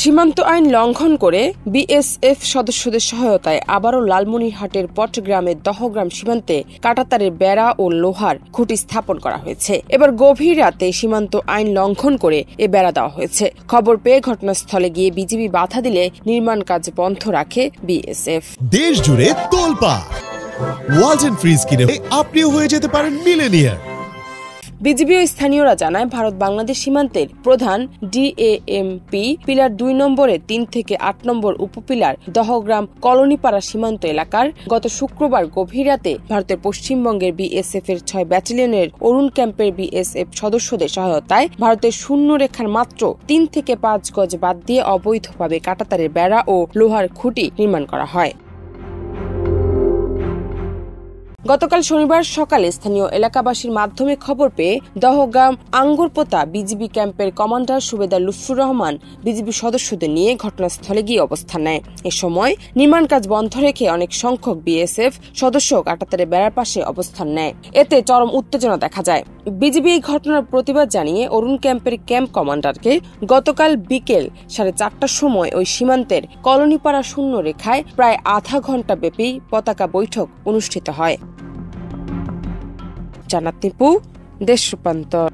সীমান্ত আইন লঙ্ঘন করে বিএসএফ সদস্যদের সহায়তায় আবারও লালমনিরহাটের পটগ্রামের দহগ্রাম সীমান্তে কাঁটাতারের বেড়া ও লোহার খুঁটি স্থাপন করা হয়েছে। এবার গভীর রাতে সীমান্ত আইন লঙ্ঘন করে এ বেড়া দেওয়া হয়েছে। খবর পেয়ে ঘটনাস্থলে গিয়ে বিজিবি বাধা দিলে নির্মাণ কাজ বন্ধ রাখে বিএসএফ। দেশ জুড়ে তোলপাড় ওয়ালটন ফ্রিজ কিনে আপনিও হয়ে যেতে পারেন মিলেনিয়ার। বিজিবি ও স্থানীয়রা জানায়, ভারত বাংলাদেশ সীমান্তের প্রধান ডিএএমপি পিলার ২ নম্বরে ৩ থেকে ৮ নম্বর উপপিলার দহগ্রাম কলোনিপাড়া সীমান্ত এলাকার গত শুক্রবার গভীর রাতে ভারতের পশ্চিমবঙ্গের বিএসএফ এর ৬ ব্যাটালিয়নের অরুণ ক্যাম্পের বিএসএফ সদস্যদের সহায়তায় ভারতের শূন্য রেখার মাত্র ৩ থেকে ৫ গজ বাদ দিয়ে অবৈধভাবে কাঁটাতারের বেড়া ও লোহার খুঁটি নির্মাণ করা হয়। গতকাল শনিবার সকালে স্থানীয় এলাকাবাসীর মাধ্যমে খবর পেয়ে দহগ্রাম আঙ্গুরপোতা বিজিবি ক্যাম্পের কমান্ডার সুবেদার লুৎফুর রহমান বিজিবি সদস্যদের নিয়ে ঘটনাস্থলে গিয়ে অবস্থান নেয়। এ সময় নির্মাণ কাজ বন্ধ রেখে অনেক সংখ্যক বিএসএফ সদস্য কাঁটাতারের বেড়ার পাশে অবস্থান নেয়। এতে চরম উত্তেজনা দেখা যায়। বিজিবি এই ঘটনার প্রতিবাদ জানিয়ে অরুণ ক্যাম্পের ক্যাম্প কমান্ডারকে গতকাল বিকেল 4:30টার সময় ওই সীমান্তের কলোনিপাড়া শূন্য রেখায় প্রায় আধা ঘণ্টা ব্যাপী পতাকা বৈঠক অনুষ্ঠিত হয়। জান্নাত নিপু, দেশ রূপান্তর।